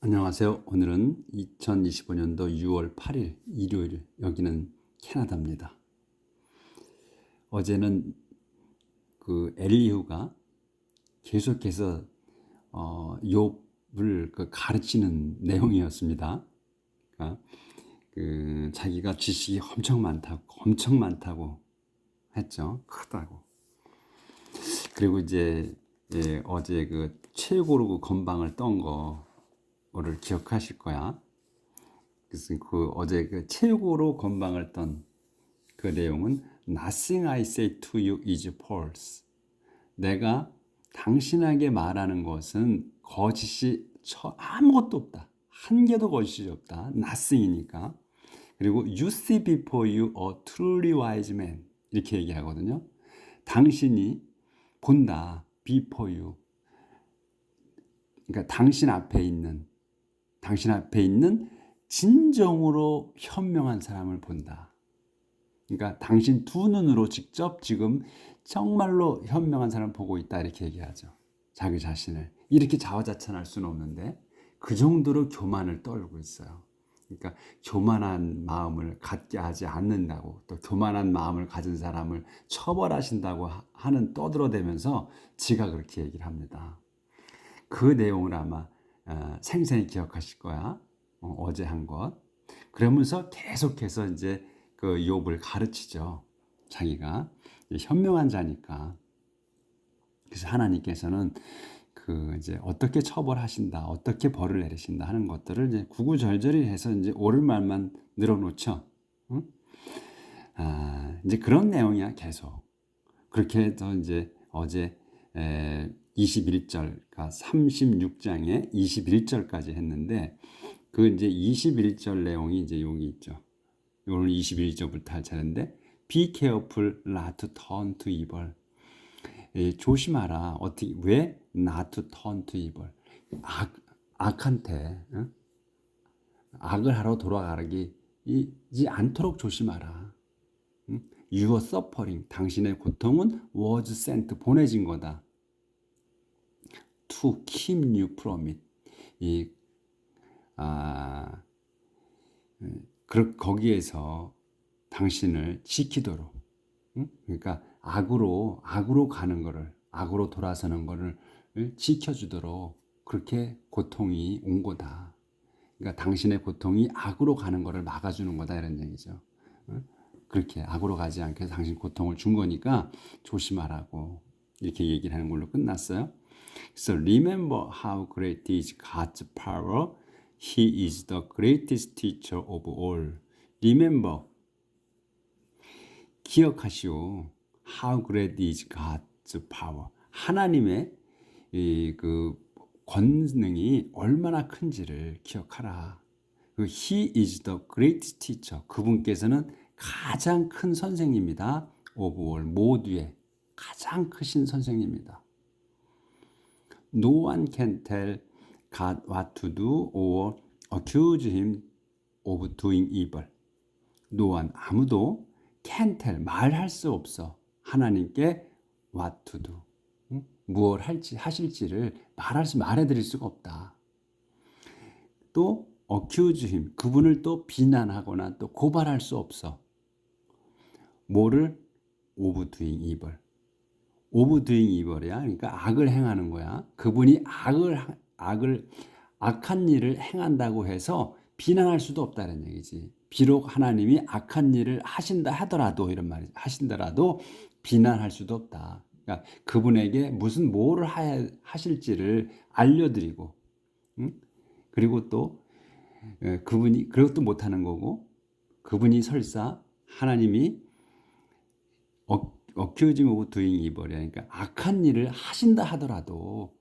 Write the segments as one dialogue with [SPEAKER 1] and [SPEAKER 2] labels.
[SPEAKER 1] 안녕하세요. 오늘은 2025년도 6월 8일 일요일, 여기는 캐나다입니다. 어제는 그 엘리후가 계속해서 욥을 가르치는 내용이었습니다. 그러니까 자기가 지식이 엄청 많다고 했죠. 크다고. 그리고 이제 어제 그 최고로 그 건방을 떤 거를 기억하실 거야. 그래서 어제 그 최고로 건방을 떤 그 내용은 Nothing I say to you is false. 내가 당신에게 말하는 것은 거짓이 아무것도 없다. 한 개도 거짓이 없다. Nothing이니까. 그리고 You see before you a truly wise man. 이렇게 얘기하거든요. 당신이 본다. Before you. 그러니까 당신 앞에 있는 진정으로 현명한 사람을 본다. 그러니까 당신 두 눈으로 직접 지금 정말로 현명한 사람을 보고 있다, 이렇게 얘기하죠. 자기 자신을. 이렇게 자화자찬할 수는 없는데 그 정도로 교만을 떨고 있어요. 그러니까 교만한 마음을 갖게 하지 않는다고, 또 교만한 마음을 가진 사람을 처벌하신다고 하는 떠들어대면서 지가 그렇게 얘기를 합니다. 그 내용을 아마 생생히 기억하실 거야. 어제 한 것. 그러면서 계속해서 이제 그 욥을 가르치죠. 자기가 현명한 자니까. 그래서 하나님께서는 이제 어떻게 처벌하신다, 어떻게 벌을 내리신다 하는 것들을 이제 구구절절히 해서 이제 옳은 말만 늘어놓죠. 응? 이제 그런 내용이야, 계속. 그렇게 해서 이제 어제 21절, 그러니까 36장에 21절까지 했는데, 그 이제 21절 내용이 이제 여기 있죠. 오늘 21절부터 할 차례인데, Be careful not to turn to evil. 조심하라. 어떻게, 왜? Not to turn to evil. 악한테, 응? 악을 하러 돌아가기 않도록 조심하라. 응? Your suffering, 당신의 고통은 was sent, 보내진 거다. To keep you from it. 거기에서 당신을 지키도록. 응? 그러니까 악으로 가는 거를, 악으로 돌아서는 거를 지켜주도록 그렇게 고통이 온 거다. 그러니까 당신의 고통이 악으로 가는 거를 막아주는 거다, 이런 얘기죠. 응? 그렇게 악으로 가지 않게 해서 당신 고통을 준 거니까 조심하라고, 이렇게 얘기를 하는 걸로 끝났어요. So remember how great is God's power. He is the greatest teacher of all. Remember, 기억하시오. How great is God's power. 하나님의 그 권능이 얼마나 큰지를 기억하라. He is the greatest teacher. 그분께서는 가장 큰 선생님이다. Of all, 모두의 가장 크신 선생님이다. No one can tell God what to do or accuse him of doing evil. No one, 아무도 can tell, 말할 수 없어. 하나님께 what to do, 무엇 하실지를 말해드릴 수가 없다. 또 accuse him, 그분을 또 비난하거나 또 고발할 수 없어. 뭐를? of doing evil. of doing evil이야. 그러니까 악을 행하는 거야. 그분이 악한 일을 행한다고 해서 비난할 수도 없다는 얘기지. 비록 하나님이 악한 일을 하신다 하더라도, 이런 말이 하신다라도 비난할 수도 없다. 그러니까 그분에게 뭐를 하실지를 알려드리고, 응? 그리고 또 그분이 그것도 못하는 거고, 그분이 설사 하나님이 accusing of doing evil이야. 그러니까 악한 일을 하신다 하더라도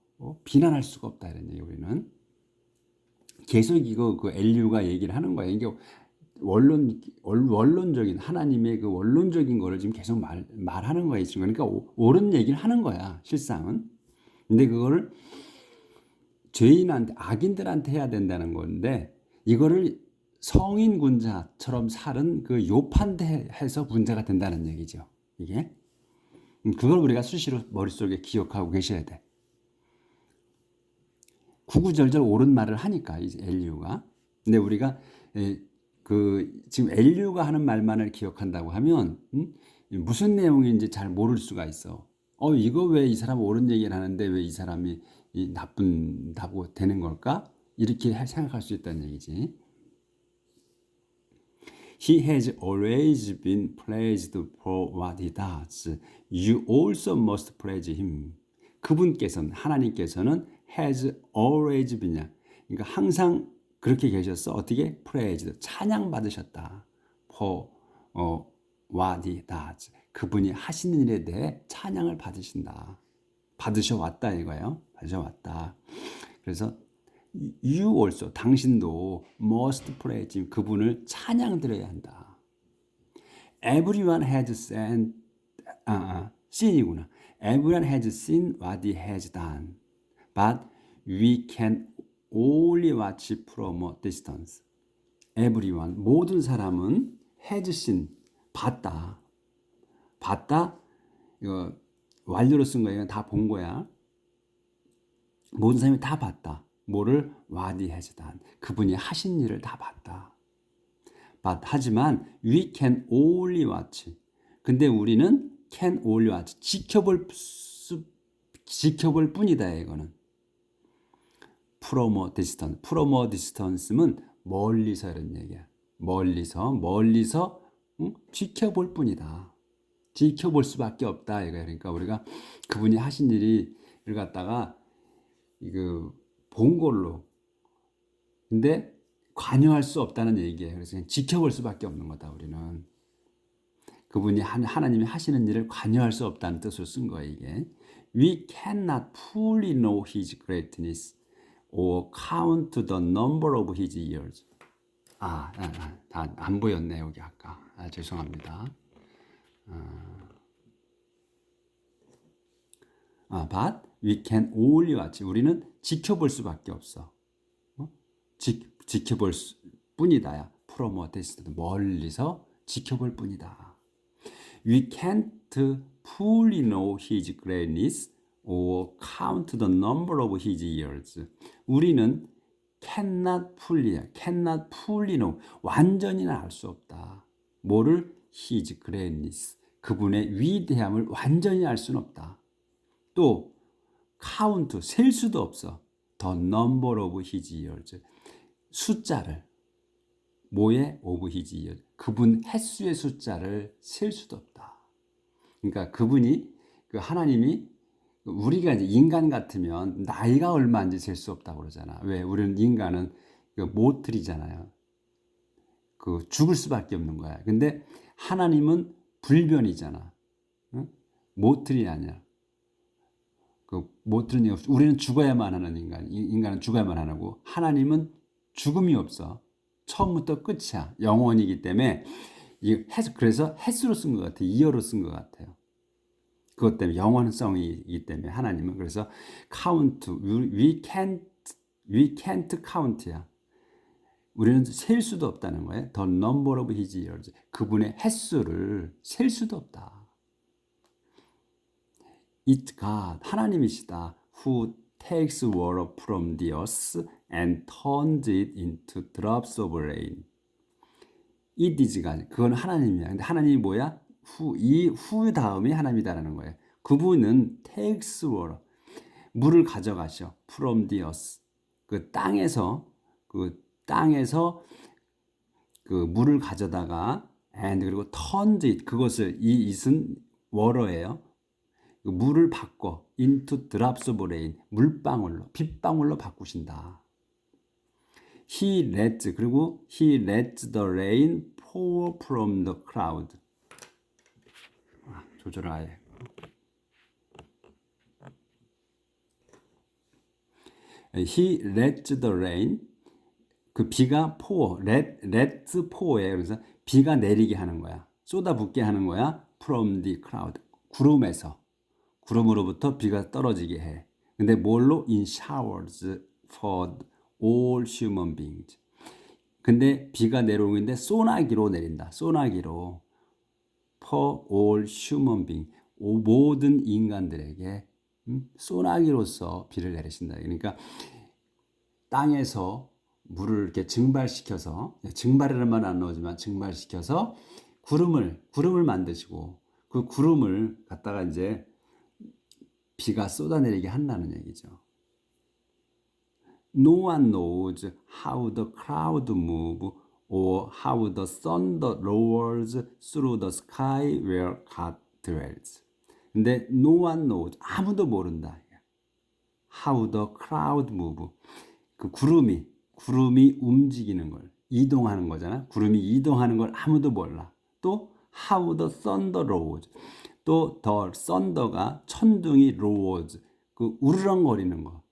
[SPEAKER 1] 비난할 수가 없다, 이런 얘기. 우리는 계속 이거 엘리후가 얘기를 하는 거야. 이게 원론적인, 하나님의 그 원론적인 거를 지금 계속 말하는 거야, 지금. 그러니까 옳은 얘기를 하는 거야, 실상은. 근데 그거를 죄인한테, 악인들한테 해야 된다는 건데, 이거를 성인 군자처럼 살은 그 욥한테 해서 문제가 된다는 얘기죠, 이게. 그걸 우리가 수시로 머릿속에 기억하고 계셔야 돼. 구구절절 옳은 말을 하니까 이제 엘리후가. 근데 우리가 지금 엘리후가 하는 말만을 기억한다고 하면 무슨 내용인지 잘 모를 수가 있어. 이거 왜 이 사람 옳은 얘기를 하는데 왜 이 사람이 나쁜다고 되는 걸까? 이렇게 생각할 수 있다는 얘기지. He has always been praised for what he does. You also must praise him. 그분께서는 하나님께서는 has always been. 그러니까 항상 그렇게 계셨어. 어떻게? praised. 찬양 받으셨다. for what he does. 그분이 하시는 일에 대해 찬양을 받으신다. 받으셔왔다 이거예요. 받으셔왔다. 그래서 you also 당신도 must praise him. 그분을 찬양 드려야 한다. Everyone has seen이구나. Everyone has seen what he has done. But we can only watch from a distance. Everyone 모든 사람은 has seen 봤다. 봤다. 이거 완료로 쓴 거예요. 다 본 거야. 모든 사람이 다 봤다. 뭐를? what he has done. 그분이 하신 일을 다 봤다. 하지만 we can only watch. 근데 우리는 can only watch. 지켜볼 뿐이다 이거는. from a distance. from a distance는 멀리서 이런 얘기야. 멀리서 지켜볼 뿐이다. 지켜볼 수밖에 없다 이거야. 그러니까 우리가 그분이 하신 일을 갖다가 본 걸로. 근데 관여할 수 없다는 얘기예요. 그래서 그냥 지켜볼 수밖에 없는 거다 우리는. 그분이 하나님이 하시는 일을 관여할 수 없다는 뜻으로 쓴 거예요 이게. We cannot fully know His greatness or count the number of His years. 다 안 보였네 여기 아까. 죄송합니다. But we can only watch. 우리는 지켜볼 수밖에 없어. 지켜볼 뿐이다야. From a distance. 멀리서 지켜볼 뿐이다. We can't fully know His greatness or count the number of His years. 우리는 cannot fully know. 완전히는 알 수 없다. 뭐를? His greatness. 그분의 위대함을 완전히 알 수는 없다. 또 count, 셀 수도 없어. The number of His years. 숫자를. 뭐의? of His years. 그분 횟수의 숫자를 셀 수도 없다. 그러니까 그분이, 하나님이, 우리가 이제 인간 같으면 나이가 얼마인지 셀 수 없다고 그러잖아. 왜? 우리는 인간은 모틀이잖아요. 죽을 수밖에 없는 거야. 근데 하나님은 불변이잖아. 응? 모틀이 아니야. 모틀은 우리는 죽어야만 하는 인간은 죽어야만 하고 하나님은 죽음이 없어. 처음부터 끝이야. 영원이기 때문에 그래서 횟수로 쓴 것 같아요. 이어로 쓴 것 같아요. 그것 때문에 영원성이기 때문에 하나님은 그래서 count, we can't count야. 우리는 셀 수도 없다는 거예요. The number of His years. 그분의 횟수를 셀 수도 없다. It's God, 하나님이시다. Who takes water from the earth and turns it into drops of rain. It is God. 그건 하나님이야. 근데 하나님이 뭐야? 후 다음에 하나님이다라는 거예요. 그분은 takes water. 물을 가져가셔. From the earth. 땅에서 물을 가져다가 and 그리고 turned it. 그것을 이 it은 water예요. 물을 바꿔 into drops of rain. 물방울로, 빗방울로 바꾸신다. He lets the rain pour from the cloud. 조절을 아예. He lets the rain. 비가 pour, let pour예요. 그래서 비가 내리게 하는 거야. 쏟아붓게 하는 거야. From the cloud. 구름으로부터 비가 떨어지게 해. 근데 뭘로? In showers for all human beings. 근데 비가 내려오는데 소나기로 내린다. 소나기로. For all human beings. 모든 인간들에게 소나기로서 비를 내리신다. 그러니까 땅에서 물을 이렇게 증발시켜서, 증발이라는 말은 안 나오지만 증발시켜서 구름을 만드시고 그 구름을 갖다가 이제 비가 쏟아내리게 한다는 얘기죠. No one knows how the cloud move or how the thunder roars through the sky where God dwells. 근데 no one knows, 아무도 모른다. How the cloud move. 그 구름이 움직이는 걸, 이동하는 거잖아. 구름이 이동하는 걸 아무도 몰라. 또 how the thunder roars. 또 the thunder가 천둥이 roars. 그 우르렁거리는 거.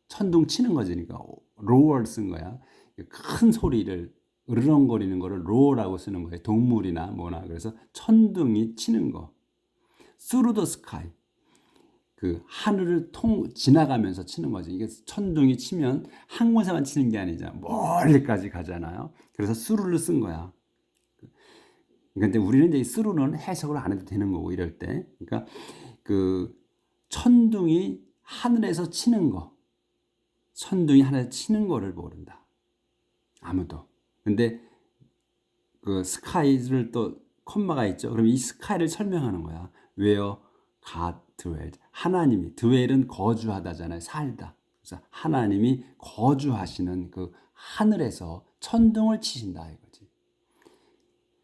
[SPEAKER 1] 천둥 치는 거지. 그러니까 roar 쓴 거야. 큰 소리를 으르렁거리는 거를 roar라고 쓰는 거예요. 동물이나 뭐나. 그래서 천둥이 치는 거. through the sky. 그 하늘을 지나가면서 치는 거지. 이게 천둥이 치면 한 곳에만 치는 게 아니잖아. 멀리까지 가잖아요. 그래서 through를 쓴 거야. 근데 우리는 이제 이 through는 해석을 안 해도 되는 거고 이럴 때. 그러니까 그 천둥이 하늘에서 치는 거. 천둥이 하늘에서 치는 거를 모른다. 아무도. 근데 그 스카이를 또 콤마가 있죠. 그럼 이 스카이를 설명하는 거야. Where God dwells. 하나님이, dwell은 거주하다잖아요. 살다. 그래서 하나님이 거주하시는 그 하늘에서 천둥을 치신다 이거지.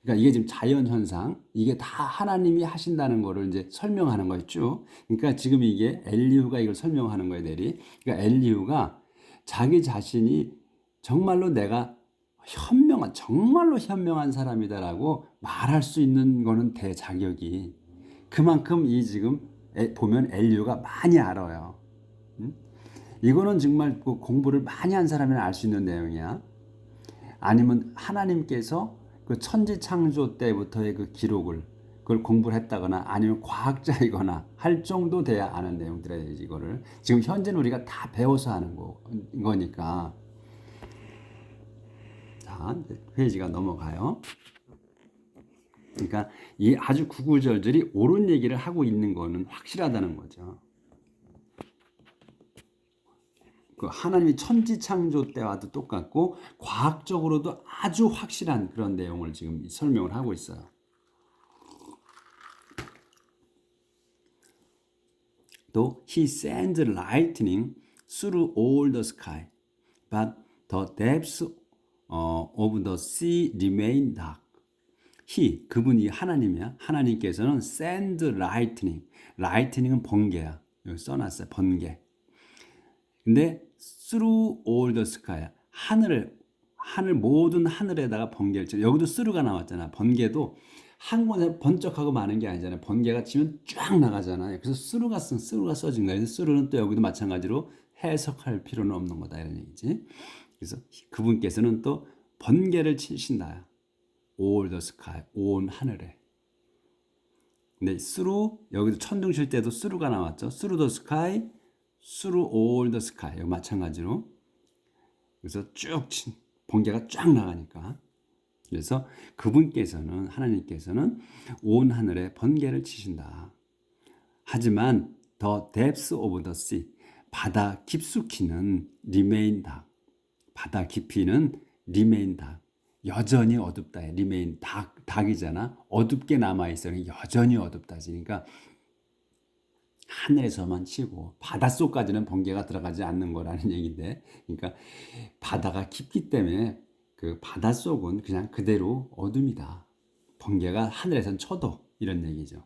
[SPEAKER 1] 그러니까 이게 지금 자연 현상, 이게 다 하나님이 하신다는 거를 이제 설명하는 거였죠. 그러니까 지금 이게 엘리후가 이걸 설명하는 거예요, 내리. 그러니까 엘리후가 자기 자신이 정말로 내가 정말로 현명한 사람이다라고 말할 수 있는 거는 대자격이. 그만큼 이 지금 보면 엘리후가 많이 알아요. 이거는 정말 그 공부를 많이 한 사람이나 알 수 있는 내용이야. 아니면 하나님께서 그 천지 창조 때부터의 그 기록을 그걸 공부를 했다거나 아니면 과학자이거나 할 정도 돼야 아는 내용들이에요. 이거를 지금 현재는 우리가 다 배워서 하는 거니까. 자, 페이지가 넘어가요. 그러니까 이 아주 구구절절이 옳은 얘기를 하고 있는 거는 확실하다는 거죠. 그 하나님이 천지 창조 때와도 똑같고 과학적으로도 아주 확실한 그런 내용을 지금 설명을 하고 있어요. 또 He sends lightning through all the sky, but the depths of the sea remain dark. He, 그분이 하나님이야. 하나님께서는 send lightning. lightning은 번개야. 여기 써놨어요. 번개. 근데 through all the sky. 하늘 모든 하늘에다가 번개를 쳐. 여기도 through가 나왔잖아. 번개도 한 곳에 번쩍하고 마는 게 아니잖아요. 번개가 치면 쫙 나가잖아요. 그래서 through가 써진 거예요. through는 또 여기도 마찬가지로 해석할 필요는 없는 거다 이런 얘기지. 그래서 그분께서는 또 번개를 치신다. all the sky, 온 하늘에. 근데 through, 여기도 천둥 칠 때도 through가 나왔죠. through the sky, through all the sky. 여기 마찬가지로. 그래서 번개가 쫙 나가니까. 그래서 그분께서는, 하나님께서는 온 하늘에 번개를 치신다. 하지만 the depths of the sea, 바다 깊숙이는 remain dark. 바다 깊이는 remain dark. 여전히 어둡다. remain dark이잖아. 어둡게 남아있어. 여전히 어둡다. 그러니까 하늘에서만 치고 바닷속까지는 번개가 들어가지 않는 거라는 얘기인데, 그러니까 바다가 깊기 때문에 그 바닷속은 그냥 그대로 어둠이다. 번개가 하늘에선 쳐도 이런 얘기죠.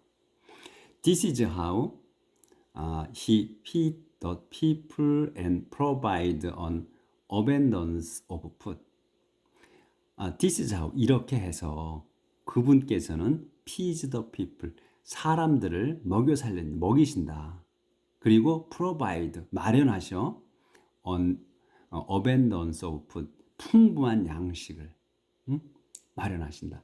[SPEAKER 1] This is how he feed the people and provide an abundance of food. This is how, 이렇게 해서 그분께서는 feed the people, 사람들을 먹이신다. 그리고 provide, 마련하셔. an abundance of food, 풍부한 양식을 마련하신다.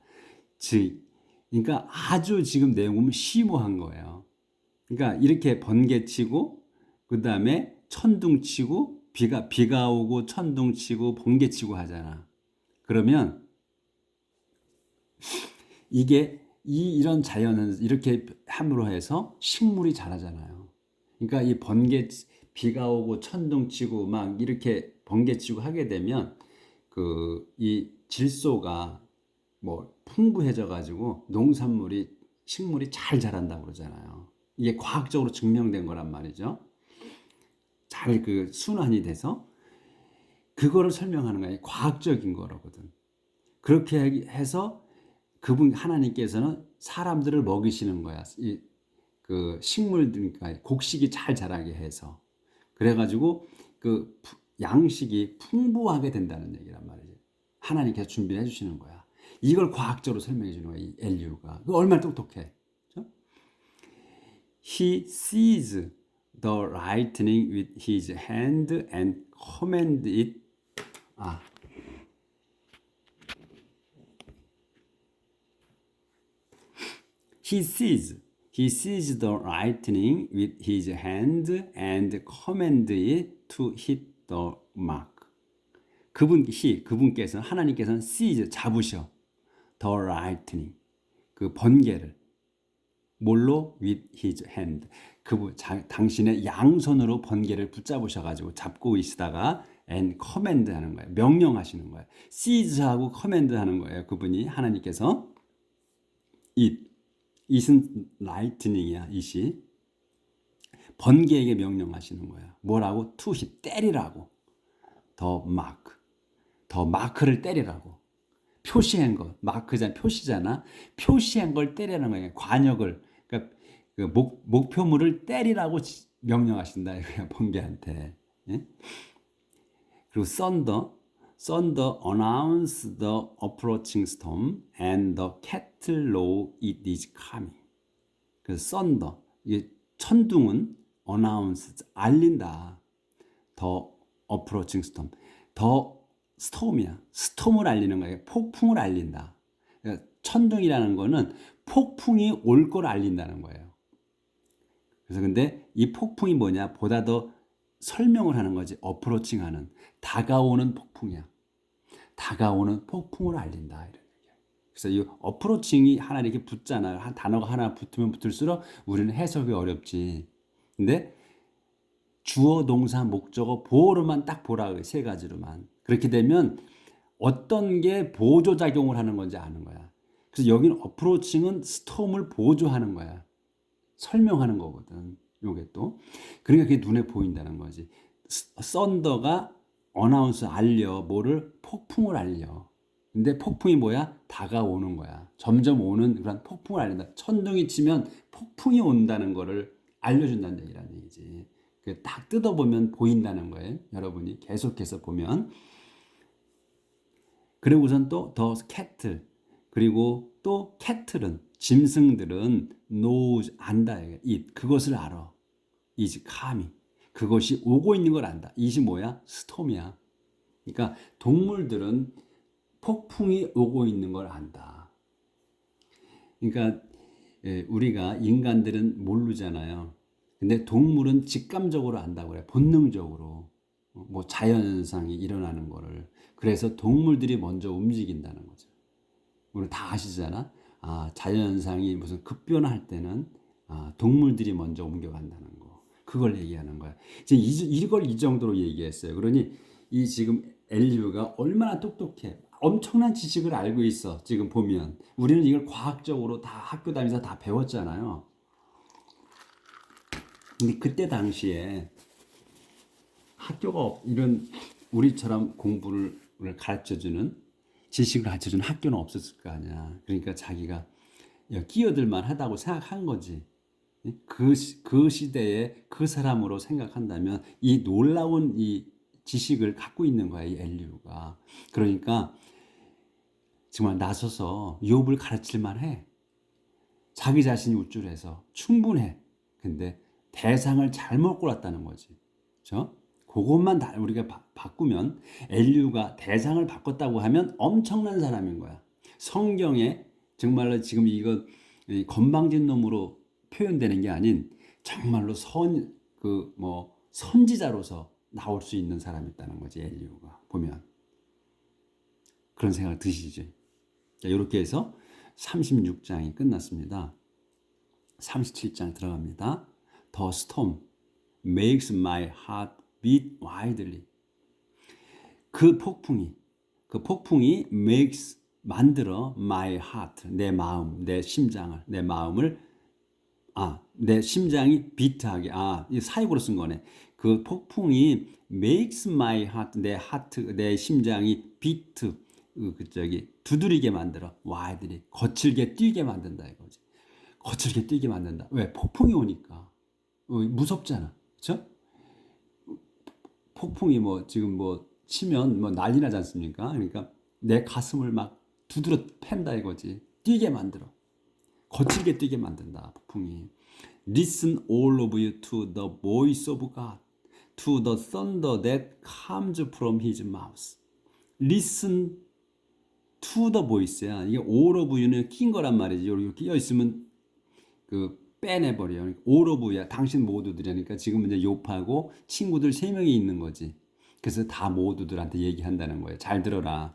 [SPEAKER 1] 그러니까 아주 지금 내용 보면 심오한 거예요. 그러니까 이렇게 번개치고 그 다음에 천둥치고 비가 오고 천둥치고 번개치고 하잖아. 그러면 이게 이런 자연은 이렇게 함으로 해서 식물이 자라잖아요. 그러니까 이 비가 오고 천둥치고 막 이렇게 번개치고 하게 되면 이 질소가 뭐 풍부해져 가지고 농산물이 식물이 잘 자란다고 그러잖아요. 이게 과학적으로 증명된 거란 말이죠. 잘 순환이 돼서 그거를 설명하는 거예요. 과학적인 거라거든. 그렇게 해서 그분 하나님께서는 사람들을 먹이시는 거야. 식물들니까 곡식이 잘 자라게 해서. 그래가지고 양식이 풍부하게 된다는 얘기란 말이지. 하나님께서 준비해 주시는 거야. 이걸 과학적으로 설명해 주는 거야. 이 엘리후가. 그 얼마나 똑똑해. 그렇죠? He sees the lightning with his hand and command it. He sees the lightning with his hand and command it to hit the mark. 그분께서는 하나님께서는 seize 잡으셔 the lightning 그 번개를 뭘로 with his hand 당신의 양손으로 번개를 붙잡으셔가지고 잡고 있다가 and command 하는 거예요. 명령하시는 거예요. seize하고 command 하는 거예요. 그분이 하나님께서 it은 lightning이야. it이 번개에게 명령하시는 거야. 뭐라고? to hit 때리라고. 더 마크를 때리라고. 표시한 거, 마크잖아, 표시잖아. 표시한 걸 때리라는 거예요. 관역을, 그러니까 목표물을 때리라고 명령하신다 이거야, 번개한테. 예? 그리고 thunder announce the approaching storm and the cattle know it is coming. 그래서 thunder, 이게 천둥은 announce 알린다. the approaching storm, 더 스톰이야. 스톰을 알리는 거예요. 폭풍을 알린다. 그러니까 천둥이라는 거는 폭풍이 올 걸 알린다는 거예요. 그래서 근데 이 폭풍이 뭐냐? 보다 더 설명을 하는 거지. 어프로칭하는 다가오는 폭풍이야. 다가오는 폭풍을 알린다 이런 얘기야. 그래서 이 어프로칭이 하나 이렇게 붙잖아요. 한 단어가 하나 붙으면 붙을수록 우리는 해석이 어렵지. 근데 주어, 동사, 목적어, 보어로만 딱 보라. 세 가지로만. 그렇게 되면 어떤 게 보조작용을 하는 건지 아는 거야. 그래서 여기는 어프로칭은 스톰을 보조하는 거야. 설명하는 거거든. 요게 또. 그러니까 그게 눈에 보인다는 거지. 썬더가 어나운스 알려. 뭐를? 폭풍을 알려. 근데 폭풍이 뭐야? 다가오는 거야. 점점 오는 그런 폭풍을 알린다. 천둥이 치면 폭풍이 온다는 거를 알려준다는 얘기라는 얘기지. 딱 뜯어보면 보인다는 거예요. 여러분이 계속해서 보면. 그리고 우선 또 더 캐틀, 그리고 또 캐틀은 짐승들은 knows 안다. it 그것을 알아. is coming 그것이 오고 있는 걸 안다. it이 뭐야? 스톰이야. 그러니까 동물들은 폭풍이 오고 있는 걸 안다. 그러니까 우리가 인간들은 모르잖아요. 근데 동물은 직감적으로 안다고 그래. 본능적으로. 뭐 자연현상이 일어나는 거를. 그래서 동물들이 먼저 움직인다는 거죠. 우리 다 아시잖아. 자연현상이 무슨 급변할 때는 동물들이 먼저 옮겨간다는 거. 그걸 얘기하는 거야. 지금 이걸 이 정도로 얘기했어요. 그러니 이 지금 엘리후가 얼마나 똑똑해. 엄청난 지식을 알고 있어. 지금 보면 우리는 이걸 과학적으로 다 학교 다니면서 다 배웠잖아요. 근데 그때 당시에 학교가 이런 우리처럼 공부를 가르쳐주는 지식을 가르쳐주는 학교는 없었을 거 아니야. 그러니까 자기가 끼어들만 하다고 생각한 거지. 그 시대에 그 사람으로 생각한다면 이 놀라운 이 지식을 갖고 있는 거야, 이 엘리후가. 그러니까 정말 나서서 욥을 가르칠만 해. 자기 자신이 우쭐해서 충분해. 근데 대상을 잘못 골랐다는 거지. 그렇죠? 그것만 우리가 바꾸면 엘리후가 대상을 바꿨다고 하면 엄청난 사람인 거야. 성경에 정말로 지금 이거 건방진 놈으로 표현되는 게 아닌 정말로 선지자로서 나올 수 있는 사람이 있다는 거지. 엘리후가 보면 그런 생각 드시지. 이렇게 해서 36장이 끝났습니다. 37장 들어갑니다. The storm makes my heart beat wildly. 그 폭풍이 makes 만들어 my heart 내 마음 내 마음을 내 심장이 비트하게 이 사역으로 쓴 거네. 그 폭풍이 makes my heart 내 심장이 비트 두드리게 만들어 와이드리 거칠게 뛰게 만든다 이거지. 거칠게 뛰게 만든다. 왜? 폭풍이 오니까 무섭잖아. 그렇죠? 폭풍이 지금 치면 난리 나지 않습니까? 그러니까 내 가슴을 막 두드러 팬다 이거지. 뛰게 만들어. 거칠게 뛰게 만든다. 폭풍이. Listen all of you to the voice of God, to the thunder that comes from his mouth. Listen to the voice야. 이게 all of you는 낀 거란 말이지. 여기 끼어 있으면 빼내버려. all of you야. 당신 모두들이니까 지금 이제 욥하고 친구들 3명이 있는 거지. 그래서 다 모두들한테 얘기한다는 거예요. 잘 들어라.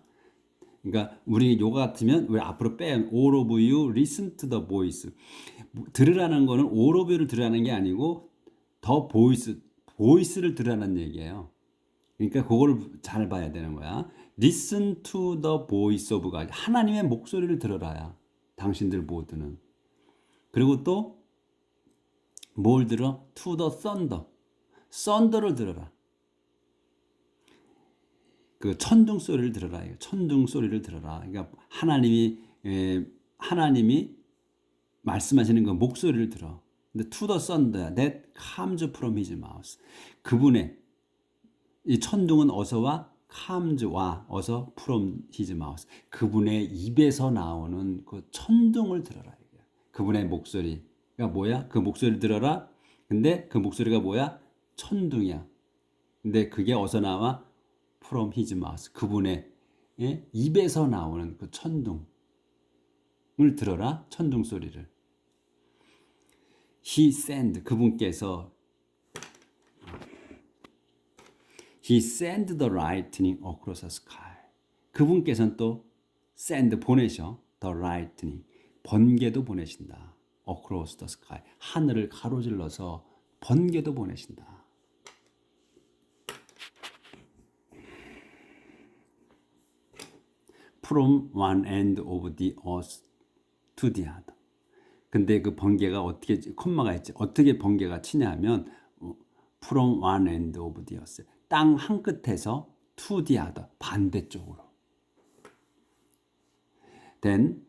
[SPEAKER 1] 그러니까 우리 요가 같으면 왜 앞으로 all of you listen to the voice. 들으라는 거는 all of you를 들으라는 게 아니고 the voice를 들으라는 얘기예요. 그러니까 그걸 잘 봐야 되는 거야. Listen to the voice of God. 하나님의 목소리를 들어라야. 당신들 모두는. 그리고 또 뭘 들어? To the thunder. thunder를 들어라. 그 천둥 소리를 들어라. 천둥 소리를 들어라. 그러니까 하나님이 말씀하시는 그 목소리를 들어. 근데 to the thunder that comes from his mouth. 그분의 이 천둥은 어서와 comes 어서 from his mouth. 그분의 입에서 나오는 그 천둥을 들어라. 그분의 목소리가 뭐야? 그 목소리를 들어라. 근데 그 목소리가 뭐야? 천둥이야. 근데 그게 어디서 나와? from his mouth. 그분의 입에서 나오는 그 천둥을 들어라. 천둥 소리를. He sent 그분께서 He sent the lightning across the sky. 그분께서는 또 send 보내셔. the lightning 번개도 보내신다. across the sky 하늘을 가로질러서 번개도 보내신다. From one end of the earth to the other. 근데 그 번개가 어떻게 콤마가 있지? 어떻게 번개가 치냐 하면 from one end of the earth. 땅 한 끝에서 to the other. 반대쪽으로. then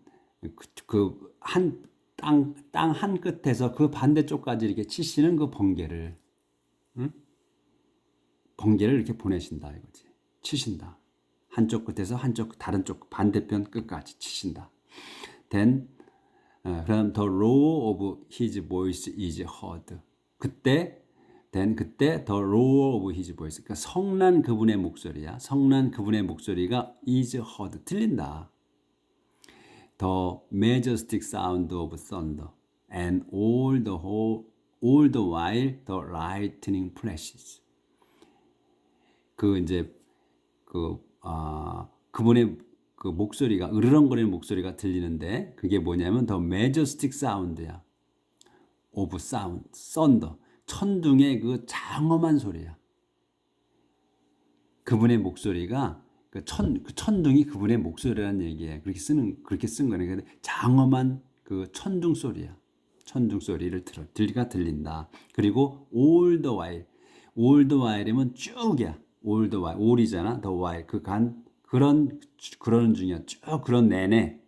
[SPEAKER 1] 땅 한 끝에서 그 반대쪽까지 이렇게 치시는 그 번개를 번개를 이렇게 보내신다 이거지. 치신다. 한쪽 끝에서 다른 쪽 반대편 끝까지 치신다. then 그럼 the roar of his voice is heard. 그때 the roar of his voice. 그러니까 성난 그분의 목소리야. 성난 그분의 목소리가 is heard. 들린다. The majestic sound of thunder and all the while the lightning flashes. 그분의 그 목소리가 으르렁거리는 목소리가 들리는데 그게 뭐냐면 the majestic sound야. of sound, thunder. 천둥의 그 장엄한 소리야. 그분의 목소리가 그 천둥이 그분의 목소리라는 얘기예요. 그렇게 쓴 거네. 장엄한 그 천둥 소리야. 천둥 소리를 들린다. 그리고 all the while이면 쭉이야. all the while, all이잖아. the while 그런 중이야. 쭉 그런 내내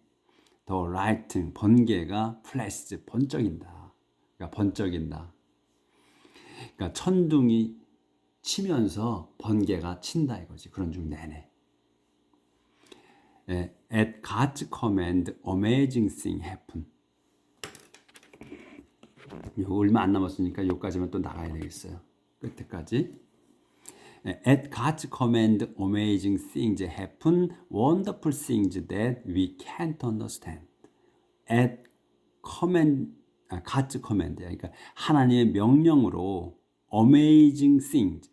[SPEAKER 1] the lightning 번개가 flash 번쩍인다. 그러니까 번쩍인다. 그러니까 천둥이 치면서 번개가 친다 이거지. 그런 중 내내. At God's command, amazing thing happen. 요 얼마 안 남았으니까 요까지만 또 나가야 되겠어요. 끝에까지. At God's command, amazing things happen, wonderful things that we can't understand. At command, God's command. 그러니까 하나님의 명령으로 amazing things.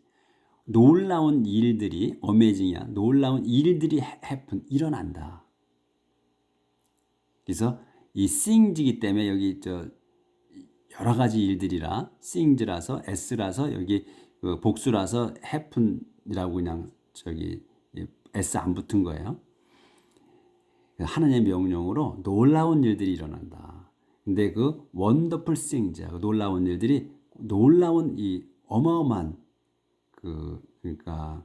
[SPEAKER 1] 놀라운 일들이 어메이징이야. 놀라운 일들이 happen 일어난다. 그래서 이 things이기 때문에 여기 여러 가지 일들이라 things라서 s라서 여기 그 복수라서 happen이라고 그냥 S 안 붙은 거예요. 하나님의 명령으로 놀라운 일들이 일어난다. 근데 그 wonderful things, 놀라운 일들이 놀라운 이 어마어마한 그러니까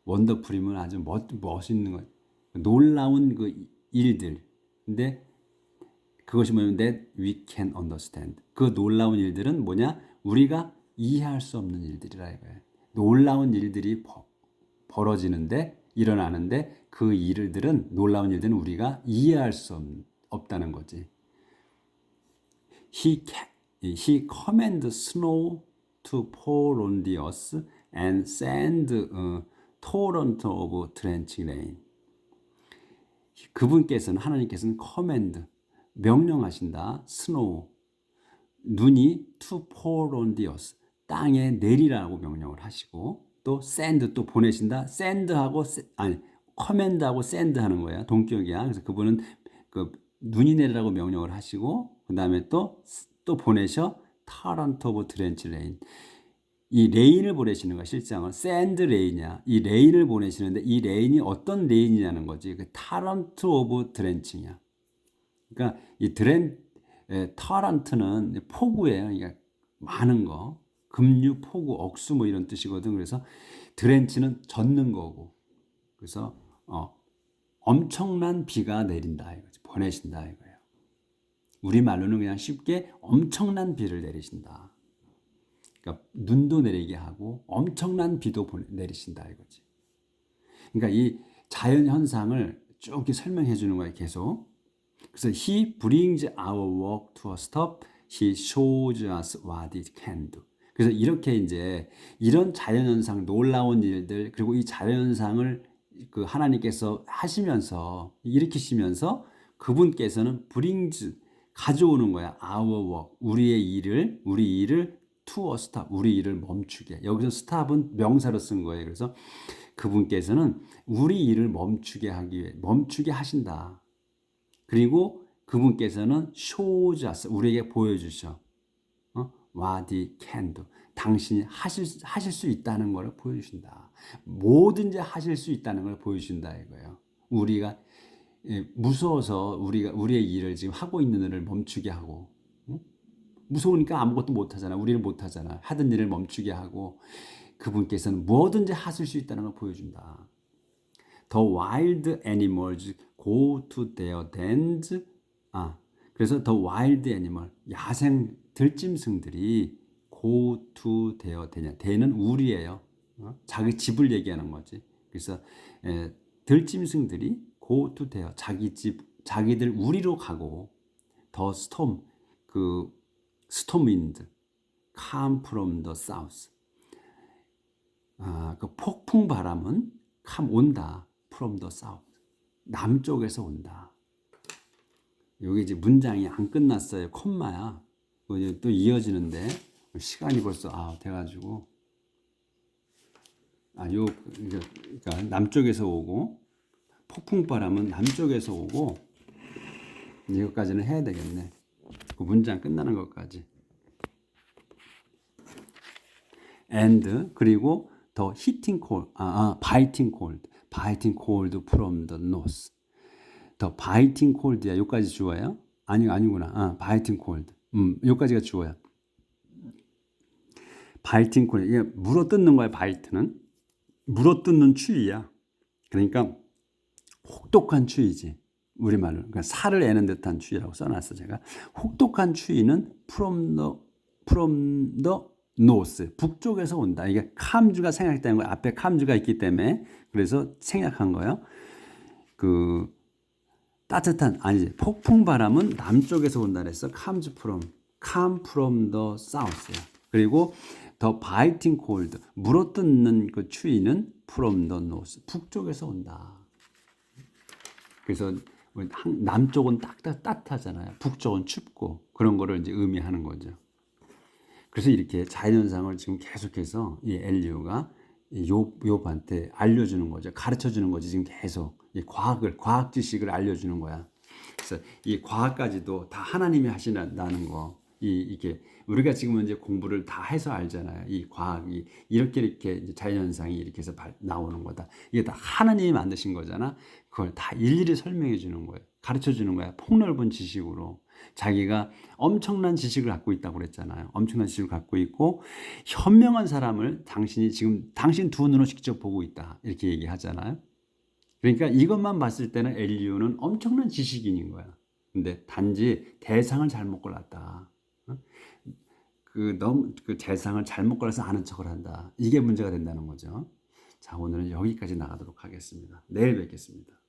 [SPEAKER 1] 원더풀이면 아주 멋있는 거, 놀라운 그 일들. 근데 그것이 뭐냐면 that we can understand. 그 놀라운 일들은 뭐냐? 우리가 이해할 수 없는 일들이라 이거예요. 놀라운 일들이 벌어지는데 일어나는데 그 일들은 놀라운 일들은 우리가 이해할 수 없다는 거지. He command snow to fall on the earth and send torrent of drenching rain. 그분께서는 하나님께서는 command 명령하신다. snow 눈이 to fall on the earth 땅에 내리라고 명령을 하시고 또 send 또 보내신다. send하고 command하고 send 하는 거야. 동격이야. 그래서 그분은 그 눈이 내리라고 명령을 하시고 그다음에 또 보내셔 torrent of drenching rain. 이 레인을 보내시는 거야. 실상은 샌드 레인이야. 이 레인을 보내시는데 이 레인이 어떤 레인이냐는 거지. 그 타런트 오브 드렌칭이야. 그러니까 이 타런트는 폭우예요. 그러니까 많은 거, 급류, 폭우, 억수 뭐 이런 뜻이거든. 그래서 드렌치는 젖는 거고. 그래서 엄청난 비가 내린다 이거지. 보내신다 이거예요. 우리 말로는 그냥 쉽게 엄청난 비를 내리신다. 그러니까 눈도 내리게 하고 엄청난 비도 내리신다 이거지. 그러니까 이 자연 현상을 쭉 이렇게 설명해 주는 거예요, 계속. 그래서 He brings our work to a stop. He shows us what it can do. 그래서 이렇게 이제 이런 자연 현상, 놀라운 일들 그리고 이 자연 현상을 그 하나님께서 하시면서 일으키시면서 그분께서는 brings 가져오는 거야. our work 우리 일을 to a stop 우리 일을 멈추게. 여기서 stop은 명사로 쓴 거예요. 그래서 그분께서는 우리 일을 멈추게 하기 위해 멈추게 하신다. 그리고 그분께서는 shows us 우리에게 보여주셔. what he can do. 당신이 하실 수 있다는 걸 보여주신다. 뭐든지 하실 수 있다는 걸 보여주신다 이거예요. 우리가 무서워서 우리의 일을 지금 하고 있는 일을 멈추게 하고 무서우니까 아무것도 못하잖아. 우리는 못하잖아. 하던 일을 멈추게 하고 그분께서는 뭐든지 하실 수 있다는 걸 보여준다. The wild animals go to their dens. 그래서 the wild animal, 야생 들짐승들이 go to their den. den은 우리예요. 자기 집을 얘기하는 거지. 그래서 들짐승들이 go to their 자기 집, 자기들 우리로 가고 the storm, storm wind come from the south. 그 폭풍 바람은 come 온다. from the south. 남쪽에서 온다. 여기 이제 문장이 안 끝났어요. 콤마야. 또 이어지는데 시간이 벌써 돼가지고 그러니까 남쪽에서 오고 폭풍 바람은 남쪽에서 오고 이것까지는 해야 되겠네. 그 문장 끝나는 것까지. and 그리고 더 hitting cold, biting cold from the north. 더 biting cold야. 여기까지 주어요? 아니구나. biting cold. 여기까지가 주어야. biting cold. 이게 물어뜯는 거야. bite는 물어뜯는 추위야. 그러니까 혹독한 추위지. 우리말로. 그러니까 살을 애는 듯한 추위라고 써놨어 제가. 혹독한 추위는 from the north, 북쪽에서 온다. 이게 come주가 생략된 거야. 앞에 come주가 있기 때문에 그래서 생략한 거예요. 따뜻한 폭풍 바람은 남쪽에서 온다 그랬어. come from the south야. 그리고 the biting cold, 물어뜯는 그 추위는 from the north, 북쪽에서 온다. 그래서 남쪽은 따뜻하잖아요. 북쪽은 춥고 그런 거를 이제 의미하는 거죠. 그래서 이렇게 자연현상을 지금 계속해서 이 엘리후가 욥한테 알려주는 거죠. 가르쳐주는 거지. 지금 계속 이 과학 지식을 알려주는 거야. 그래서 이 과학까지도 다 하나님이 하신다는 거, 이게 우리가 지금 이제 공부를 다 해서 알잖아요. 이 과학이 이렇게 이제 자연현상이 이렇게 해서 나오는 거다. 이게 다 하나님이 만드신 거잖아. 그걸 다 일일이 설명해 주는 거예요. 가르쳐 주는 거야. 폭넓은 지식으로. 자기가 엄청난 지식을 갖고 있다고 그랬잖아요. 엄청난 지식을 갖고 있고 현명한 사람을 당신이 지금 당신 두 눈으로 직접 보고 있다. 이렇게 얘기하잖아요. 그러니까 이것만 봤을 때는 엘리후는 엄청난 지식인인 거야. 근데 단지 대상을 잘못 골랐다. 어? 너무 그 대상을 잘못 골라서 아는 척을 한다. 이게 문제가 된다는 거죠. 자, 오늘은 여기까지 나가도록 하겠습니다. 내일 뵙겠습니다.